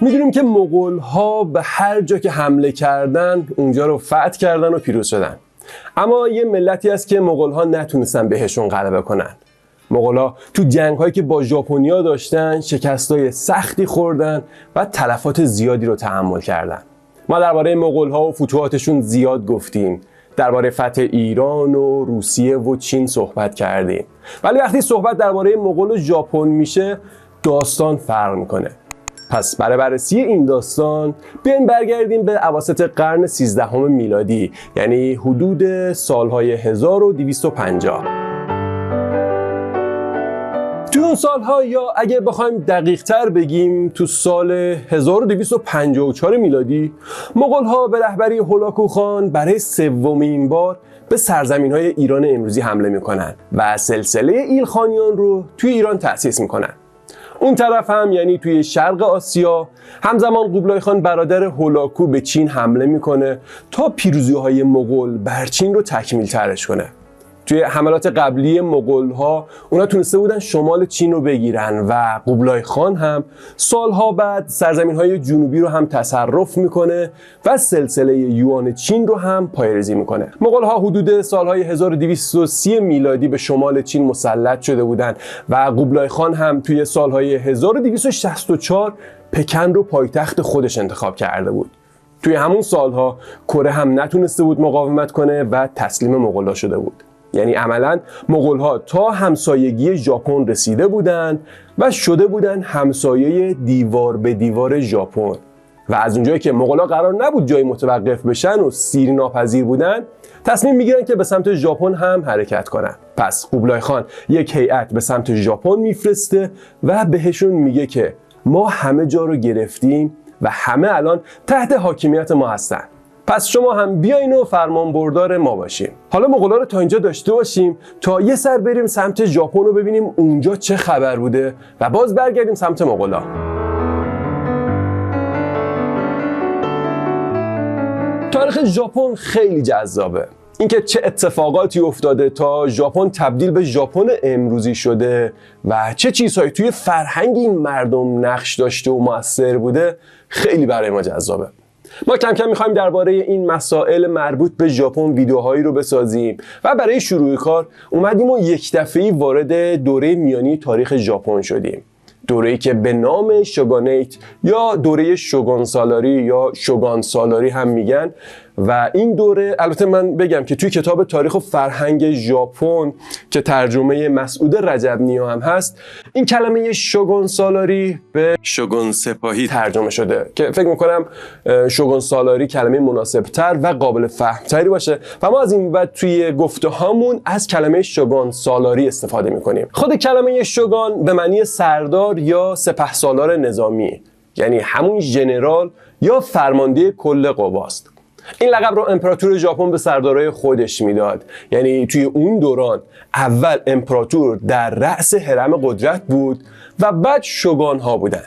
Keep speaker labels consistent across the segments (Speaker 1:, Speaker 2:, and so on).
Speaker 1: میدونیم که مغول‌ها به هر جا که حمله کردن اونجا رو فتح کردن و پیروز شدن. اما یه ملتی هست که مغول‌ها نتونستن بهشون غلبه کنن. مغول‌ها تو جنگ‌هایی که با ژاپنیا داشتن شکستای سختی خوردن و تلفات زیادی رو تحمل کردن. ما درباره مغول‌ها و فتوحاتشون زیاد گفتیم. درباره فتح ایران و روسیه و چین صحبت کردیم. ولی وقتی صحبت درباره مغول و ژاپن میشه داستان فرق میکنه. پس برای بررسی این داستان بیاین برگردیم به اواسط قرن 13 میلادی، یعنی حدود سالهای 1250. تو اون سالها، یا اگه بخوایم دقیق تر بگیم تو سال 1254 میلادی، مغول‌ها به رهبری هولاکو خان برای سومین بار به سرزمین‌های ایران امروزی حمله میکنن و سلسله ایلخانیان رو توی ایران تأسیس میکنن. اون طرف هم یعنی توی شرق آسیا همزمان قوبلای خان برادر هولاکو به چین حمله میکنه تا پیروزی‌های مغول بر چین رو تکمیل ترش کنه. توی حملات قبلی مغول‌ها اونا تونسته بودن شمال چین رو بگیرن و قوبلای خان هم سالها بعد سرزمین‌های جنوبی رو هم تصرف میکنه و سلسله یوان چین رو هم پایه‌ریزی میکنه. مغول‌ها حدود سالهای 1230 میلادی به شمال چین مسلط شده بودن و قوبلای خان هم توی سالهای 1264 پکن رو پایتخت خودش انتخاب کرده بود. توی همون سالها کره هم نتونسته بود مقاومت کنه و تسلیم مغول‌ها شده بود. یعنی عملاً مغول‌ها تا همسایگی ژاپن رسیده بودند و شده بودن همسایه دیوار به دیوار ژاپن و از اونجایی که مغول‌ها قرار نبود جایی متوقف بشن و سیری ناپذیر بودن، تصمیم میگیرن که به سمت ژاپن هم حرکت کنن. پس قوبلای خان یک هیئت به سمت ژاپن میفرسته و بهشون میگه که ما همه جا رو گرفتیم و همه الان تحت حاکمیت ما هستن. پس شما هم بیاین و فرمان بردار ما باشیم. حالا مغولا رو تا اینجا داشته باشیم تا یه سر بریم سمت ژاپن رو ببینیم اونجا چه خبر بوده و باز برگردیم سمت مغولا. تاریخ ژاپن خیلی جذابه. اینکه چه اتفاقاتی افتاده تا ژاپن تبدیل به ژاپن امروزی شده و چه چیزهایی توی فرهنگ این مردم نقش داشته و موثر بوده خیلی برای ما جذابه. ما کم کم میخوایم درباره این مسائل مربوط به ژاپن ویدیوهایی رو بسازیم و برای شروع کار اومدیم و یک دفعه‌ای وارد دوره میانی تاریخ ژاپن شدیم. دوره‌ای که به نام شوگانیت یا دوره شوگان سالاری یا شوگان سالاری هم میگن و این دوره، البته من بگم که توی کتاب تاریخ و فرهنگ ژاپن که ترجمه مسعود رجب‌نیا هم هست، این کلمه شوگان سالاری به شوگان سپاهی ترجمه شده که فکر میکنم شوگان سالاری کلمه مناسبتر و قابل فهمتری باشه و ما از این بعد توی گفته هامون از کلمه شوگان سالاری استفاده میکنیم. خود کلمه شوگان به معنی سردار یا سپهسالار نظامی، یعنی همون ژنرال یا فرمانده کل قواست. این لقب رو امپراتور ژاپن به سردارای خودش میداد. یعنی توی اون دوران اول امپراتور در رأس هرم قدرت بود و بعد شوگان ها بودن.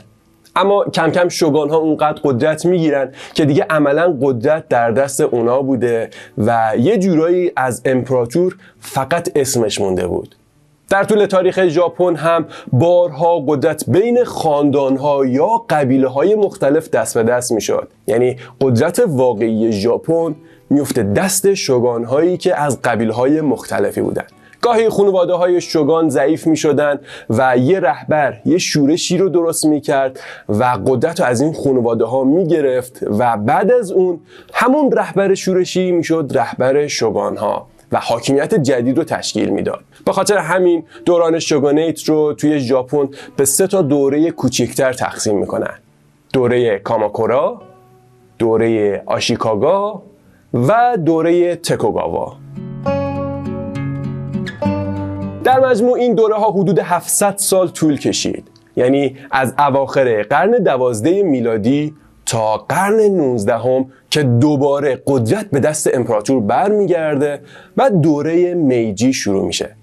Speaker 1: اما کم کم شوگان ها اونقدر قدرت میگیرن که دیگه عملا قدرت در دست اونا بوده و یه جورایی از امپراتور فقط اسمش مونده بود. در طول تاریخ ژاپن هم بارها قدرت بین خاندان‌ها یا قبیله‌های مختلف دست به دست می‌شد. یعنی قدرت واقعی ژاپن میفته دست شوگان‌هایی که از قبیله‌های مختلفی بودند. گاهی خانواده‌های شوگان ضعیف می‌شدند و یه رهبر یه شورشی رو درست می‌کرد و قدرت رو از این خانواده‌ها می‌گرفت و بعد از اون همون رهبر شورشی میشد رهبر شوگان‌ها و حاکمیت جدید رو تشکیل میداد. به خاطر همین دوران شوگانیت رو توی ژاپن به 3 تا دوره کوچکتر تقسیم میکنن. دوره کاماکورا، دوره آشیکاگا و دوره تکوگاوا. در مجموع این دوره ها حدود 700 سال طول کشید. یعنی از اواخر قرن 12 میلادی تا قرن 19 که دوباره قدرت به دست امپراتور برمیگرده و دوره میجی شروع میشه.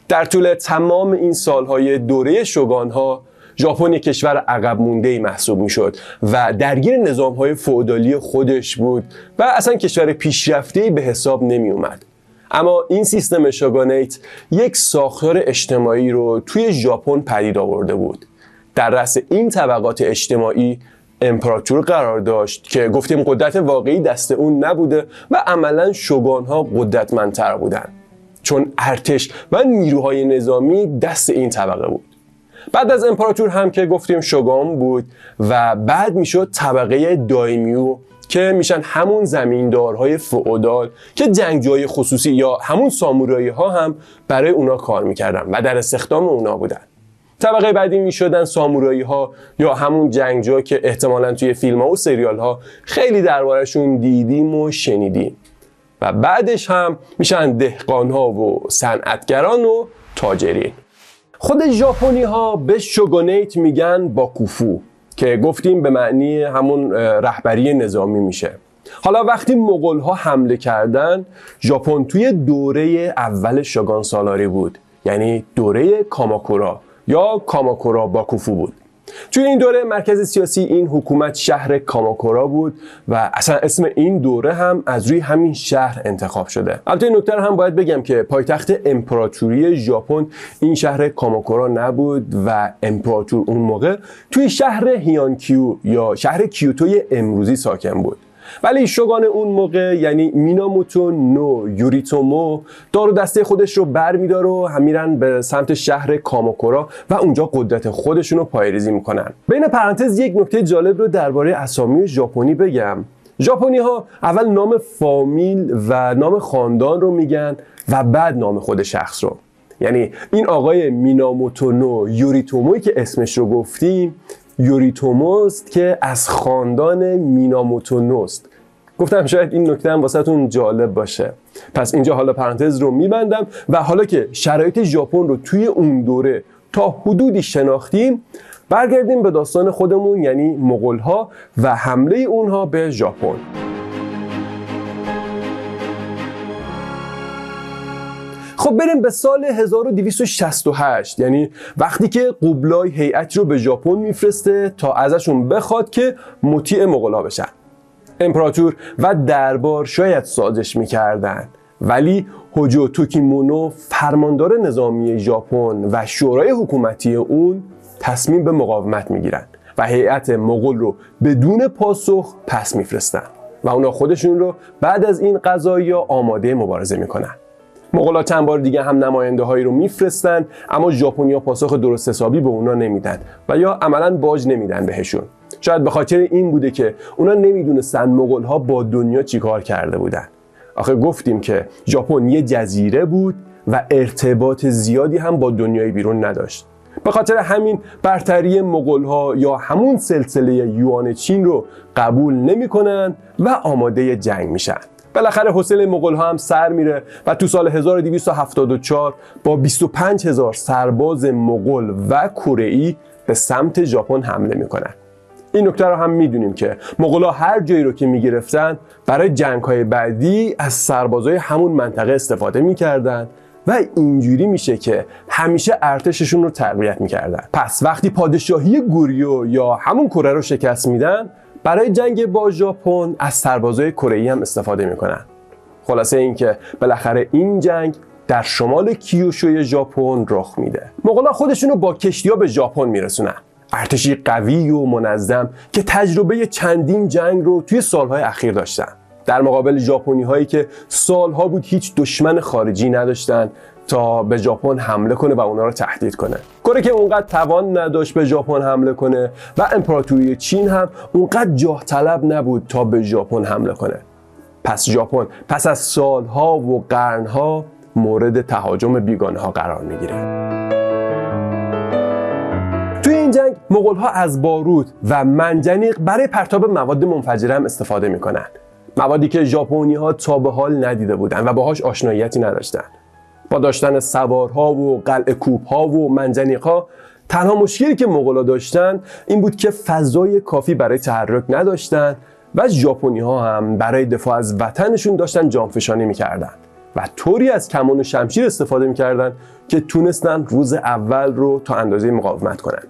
Speaker 1: در طول تمام این سالهای دوره شوگان‌ها ژاپن یک کشور عقب مونده‌ای محسوب میشد و درگیر نظام‌های فئودالی خودش بود و اصلا کشور پیشرفته‌ای به حساب نمی اومد. اما این سیستم شوگانیت یک ساختار اجتماعی رو توی ژاپن پدید آورده بود. در رأس این طبقات اجتماعی امپراتور قرار داشت که گفتیم قدرت واقعی دست اون نبوده و عملا شوگان‌ها قدرتمندتر بودن، چون ارتش و نیروهای نظامی دست این طبقه بود. بعد از امپراتور هم که گفتیم شوگان بود و بعد میشد طبقه دایمیو که میشن همون زمیندارهای فئودال که جنگجوی خصوصی یا همون سامورایی ها هم برای اونا کار میکردن و در استخدام اونا بودن. طبقه بعدی میشدن سامورایی ها یا همون جنگجوها که احتمالاً توی فیلم ها و سریال ها خیلی دربارشون دیدیم و شنیدیم. و بعدش هم میشن دهقان ها و صنعتگران و تاجرین. خود ژاپنی ها به شوگونیت میگن باکوفو که گفتیم به معنی همون رهبری نظامی میشه. حالا وقتی مغول ها حمله کردن، ژاپن توی دوره اول شوگان سالاری بود، یعنی دوره کاماکورا یا کاماکورا باکوفو بود. توی این دوره مرکز سیاسی این حکومت شهر کاماکورا بود و اصلا اسم این دوره هم از روی همین شهر انتخاب شده. البته این نکته هم باید بگم که پایتخت امپراتوری ژاپن این شهر کاماکورا نبود و امپراتور اون موقع توی شهر هیانکیو یا شهر کیوتوی امروزی ساکن بود. ولی شوگان اون موقع یعنی میناموتو نو یوریتومو دار و دسته خودش رو برمی‌داره و هم میرن به سمت شهر کاماکورا و اونجا قدرت خودشون رو پایه‌ریزی میکنن. بین پرانتز یک نکته جالب رو درباره اسامی ژاپنی بگم. ژاپنی ها اول نام فامیل و نام خاندان رو میگن و بعد نام خود شخص رو. یعنی این آقای میناموتو نو یوریتومویی که اسمش رو گفتیم یوریتوموست که از خاندان میناموتو نوست. گفتم شاید این نکته هم واسهتون جالب باشه. پس اینجا حالا پرانتز رو میبندم و حالا که شرایط ژاپن رو توی اون دوره تا حدودی شناختیم، برگردیم به داستان خودمون یعنی مغول‌ها و حمله اونها به ژاپن. خب بریم به سال 1268، یعنی وقتی که قوبلای هیئت رو به ژاپن میفرسته تا ازشون بخواد که مطیع مغول‌ها بشن. امپراتور و دربار شاید سازش میکردن، ولی هوجو توکیمونو فرماندار نظامی ژاپن و شورای حکومتی اون تصمیم به مقاومت میگیرن و هیئت مغول رو بدون پاسخ پس میفرستن و اونا خودشون رو بعد از این قضایا آماده مبارزه میکنن. مغول‌ها چند بار دیگه هم نماینده هایی رو میفرستن، اما ژاپنی‌ها پاسخ درست حسابی به اونا نمیدن و یا عملاً باج نمیدن بهشون. شاید به خاطر این بوده که اونا نمیدونستن مغول‌ها با دنیا چیکار کرده بودن. آخه گفتیم که ژاپن یه جزیره بود و ارتباط زیادی هم با دنیای بیرون نداشت. به خاطر همین برتری مغول‌ها یا همون سلسله یوان چین رو قبول نمیکنن و آماده جنگ میشن. بالاخره حوصله مغول‌ها هم سر میره و تو سال 1274 با 25,000 سرباز مغول و کره‌ای به سمت ژاپن حمله میکنن. این نکته رو هم میدونیم که مغول‌ها هر جایی رو که میگرفتن برای جنگ‌های بعدی از سربازای همون منطقه استفاده میکردن و اینجوری میشه که همیشه ارتششون رو تقویت میکردن. پس وقتی پادشاهی گوریو یا همون کره رو شکست میدن، برای جنگ با ژاپن از سربازای کره‌ای هم استفاده میکنن. خلاصه اینکه بالاخره این جنگ در شمال کیوشوی ژاپن رخ میده. مغول‌ها خودشون رو با کشتی‌ها به ژاپن میرسونن. ارتشی قوی و منظم که تجربه چندین جنگ رو توی سالهای اخیر داشتن. در مقابل ژاپنی‌هایی که سالها بود هیچ دشمن خارجی نداشتن تا به ژاپن حمله کنه و اونا رو تهدید کنه. کره که اونقدر توان نداشت به ژاپن حمله کنه و امپراتوری چین هم اونقدر جاه طلب نبود تا به ژاپن حمله کنه. پس ژاپن پس از سالها و قرنها مورد تهاجم بیگانه‌ها قرار میگیره. توی این جنگ مغول‌ها از باروت و منجنیق برای پرتاب مواد منفجره هم استفاده میکنن. موادی که ژاپنی‌ها تا به حال ندیده بودن و باهاش آشناییتی نداشتن. با داشتن سوارها و قلعه کوب‌ها و منجنیق‌ها، تنها مشکلی که مغول‌ها داشتن این بود که فضای کافی برای تحرک نداشتن و ژاپنی‌ها هم برای دفاع از وطنشون داشتن جانفشانی می‌کردن و طوری از کمان و شمشیر استفاده می‌کردن که تونستن روز اول رو تا اندازه مقاومت کنن.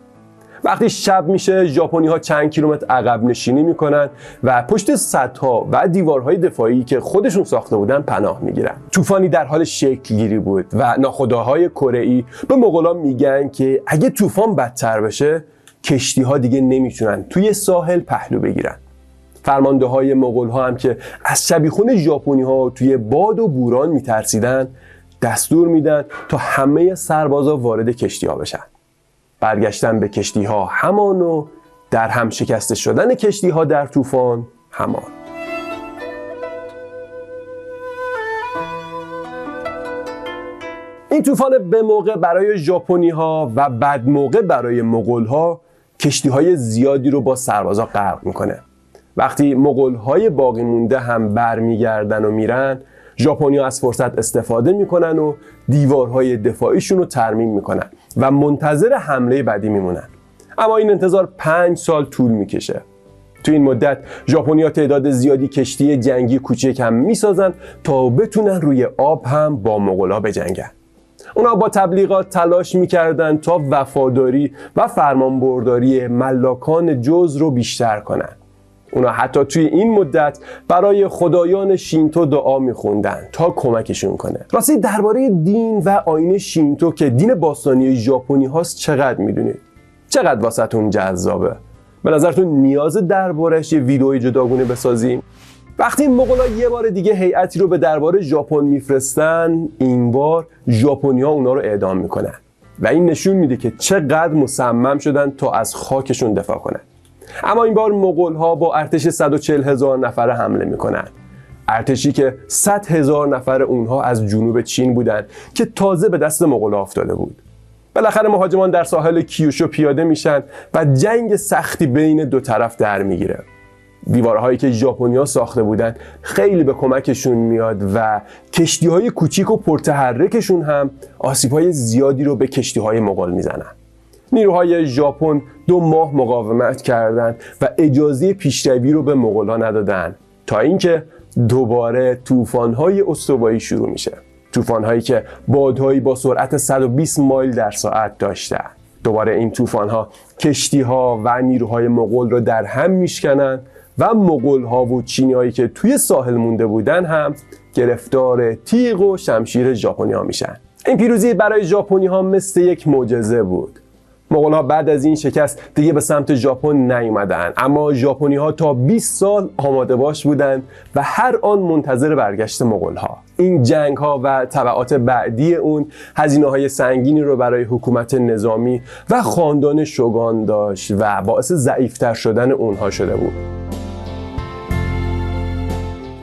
Speaker 1: وقتی شب میشه ژاپنی‌ها چند کیلومتر عقب نشینی میکنن و پشت سدها و دیوارهای دفاعی که خودشون ساخته بودن پناه میگیرن. طوفانی در حال شکل گیری بود و ناخداهای کره‌ای به مغول‌ها میگن که اگه طوفان بدتر بشه کشتی‌ها دیگه نمیتونن توی ساحل پهلو بگیرن. فرمانده‌های مغول‌ها هم که از شبیخون ژاپنی‌ها توی باد و بوران میترسیدن، دستور میدن تا همه سربازا وارد کشتی‌ها بشن. برگشتن به کشتی‌ها همان و در هم شکسته شدن کشتی‌ها در طوفان همان. این طوفان به موقع برای ژاپنی‌ها و بد موقع برای مغول‌ها کشتی‌های زیادی رو با سربازا غرق میکنه. وقتی مغول‌های باقی مونده هم برمیگردن و میرن، ژاپنی‌ها از فرصت استفاده میکنن و دیوارهای دفاعیشون رو ترمیم میکنن و منتظر حمله بعدی میمونن. اما این انتظار 5 سال طول میکشه. تو این مدت ژاپنی‌ها تعداد زیادی کشتی جنگی کوچک هم میسازن تا بتونن روی آب هم با مغول‌ها بجنگن. اونا با تبلیغات تلاش میکردن تا وفاداری و فرمانبرداری ملاکان جوز رو بیشتر کنن. اونا حتی توی این مدت برای خدایان شینتو دعا میخوندن تا کمکشون کنه. راستی درباره دین و آیین شینتو که دین باستانی ژاپنی هاست چقدر میدونید؟ چقدر واسهتون جذابه؟ به نظرتون نیاز دربارش یه ویدئوی جداگونه بسازیم؟ وقتی مغول‌ها یه بار دیگه هیئتی رو به دربار ژاپن میفرستن، این بار ژاپنی‌ها اونا رو اعدام میکنن و این نشون میده که چقدر مصمم شدن تا از خاکشون دفاع کنن. اما این بار مغول‌ها با ارتش 140,000 نفره حمله میکنن. ارتشی که 100,000 نفر اونها از جنوب چین بودن که تازه به دست مغول‌ها افتاده بود. بالاخره مهاجمان در ساحل کیوشو پیاده میشن و جنگ سختی بین دو طرف در میگیره. دیوارهایی که ژاپنی‌ها ساخته بودن خیلی به کمکشون میاد و کشتی‌های کوچیک و پرتحرکشون هم آسیب‌های زیادی رو به کشتی‌های مغول میزنن. نیروهای ژاپن 2 ماه مقاومت کردند و اجازه پیشروی رو به مغول‌ها ندادن تا اینکه دوباره طوفان‌های استوایی شروع میشه. طوفان‌هایی که بادهایی با سرعت 120 مایل در ساعت داشتن. دوباره این طوفان‌ها کشتی‌ها و نیروهای مغول رو در هم میشکنن و مغول‌ها و چینی‌هایی که توی ساحل مونده بودن هم گرفتار تیغ و شمشیر ژاپنی‌ها میشن. این پیروزی برای ژاپنی‌ها مثل یک معجزه بود. مغول‌ها بعد از این شکست دیگه به سمت ژاپن نیومدن، اما ژاپنی‌ها تا 20 سال آماده باش بودن و هر آن منتظر برگشت مغول‌ها. این جنگ‌ها و تبعات بعدی اون هزینه‌های سنگینی رو برای حکومت نظامی و خاندان شوگان داشت و باعث ضعیف‌تر شدن اونها شده بود.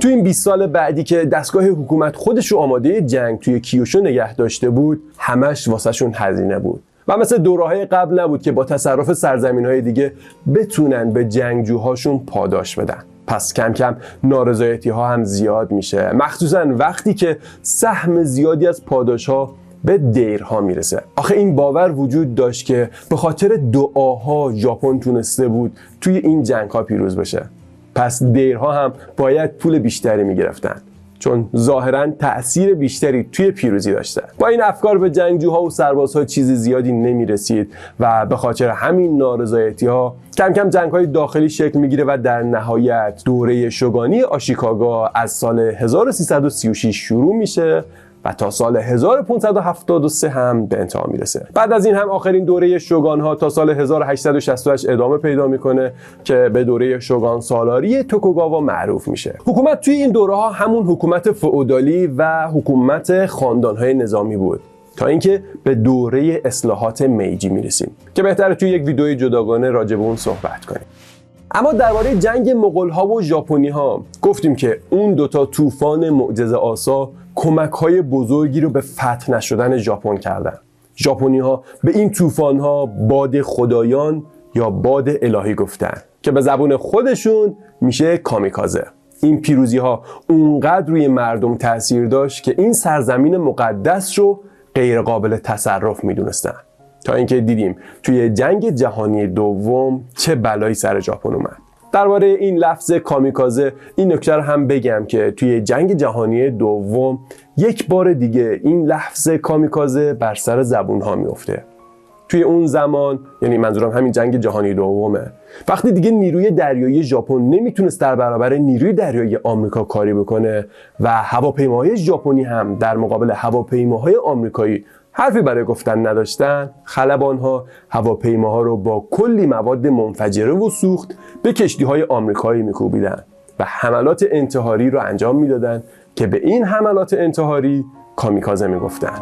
Speaker 1: تو این 20 سال بعدی که دستگاه حکومت خودش رو آماده جنگ توی کیوشو نگه داشته بود، همش واسهشون هزینه بود. و مثل دوره‌های قبل نبود که با تصرف سرزمین‌های دیگه بتونن به جنگجوهاشون پاداش بدن. پس کم کم نارضایتی‌ها هم زیاد میشه، مخصوصاً وقتی که سهم زیادی از پاداش‌ها به دیرها میرسه. آخه این باور وجود داشت که به خاطر دعاها ژاپن تونسته بود توی این جنگ‌ها پیروز بشه. پس دیرها هم باید پول بیشتری میگرفتن، چون ظاهراً تأثیر بیشتری توی پیروزی داشتن. با این افکار به جنگجوها و سربازها چیز زیادی نمیرسید و به خاطر همین نارضایتی‌ها کم کم جنگ‌های داخلی شکل میگیره و در نهایت دوره شوگانی آشیکاگا از سال 1336 شروع میشه و تا سال 1573 هم به انتها میرسه. بعد از این هم آخرین دوره شوگان‌ها تا سال 1868 ادامه پیدا میکنه که به دوره شوگان سالاری توکوگاوا معروف میشه. حکومت توی این دوره‌ها همون حکومت فئودالی و حکومت خاندان‌های نظامی بود تا اینکه به دوره اصلاحات میجی میرسیم که بهتره توی یک ویدئوی جداگانه راجع به اون صحبت کنیم. اما درباره جنگ مغول‌ها و ژاپنی‌ها گفتیم که اون دوتا طوفان معجزه‌آسا کمک‌های بزرگی رو به فتح نشدن ژاپن کردن. ژاپنی‌ها به این طوفان‌ها باد خدایان یا باد الهی گفتن که به زبون خودشون میشه کامیکازه. این پیروزی‌ها اونقدر روی مردم تأثیر داشت که این سرزمین مقدس رو غیر قابل تصرف میدونستن، تا اینکه دیدیم توی جنگ جهانی دوم چه بلایی سر ژاپن اومد. درباره این لفظ کامیکازه این نکته رو هم بگم که توی جنگ جهانی دوم یک بار دیگه این لفظ کامیکازه بر سر زبون‌ها میفته. توی اون زمان، یعنی منظورم همین جنگ جهانی دومه، وقتی دیگه نیروی دریایی ژاپن نمیتونست در برابر نیروی دریایی آمریکا کاری بکنه و هواپیماهای ژاپنی هم در مقابل هواپیماهای آمریکایی حرفی برای گفتن نداشتن، خلبان‌ها هواپیماها رو با کلی مواد منفجره و سوخت به کشتی‌های آمریکایی می‌کوبیدن و حملات انتحاری رو انجام میدادن که به این حملات انتحاری کامیکازه میگفتن.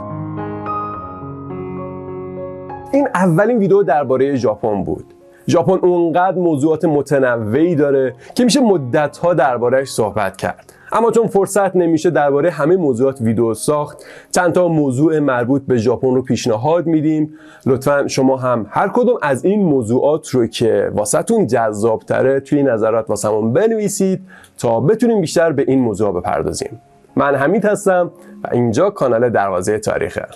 Speaker 1: این اولین ویدیو درباره ژاپن بود. ژاپن اونقدر موضوعات متنوعی داره که میشه مدت‌ها درباره‌اش صحبت کرد. اما چون فرصت نمیشه درباره همه موضوعات ویدیو ساخت، چند تا موضوع مربوط به ژاپن رو پیشنهاد میدیم. لطفاً شما هم هر کدوم از این موضوعات رو که واسهتون جذاب‌تره توی نظرات واسمون بنویسید تا بتونیم بیشتر به این موضوع بپردازیم. من حمید هستم و اینجا کانال دروازه تاریخه.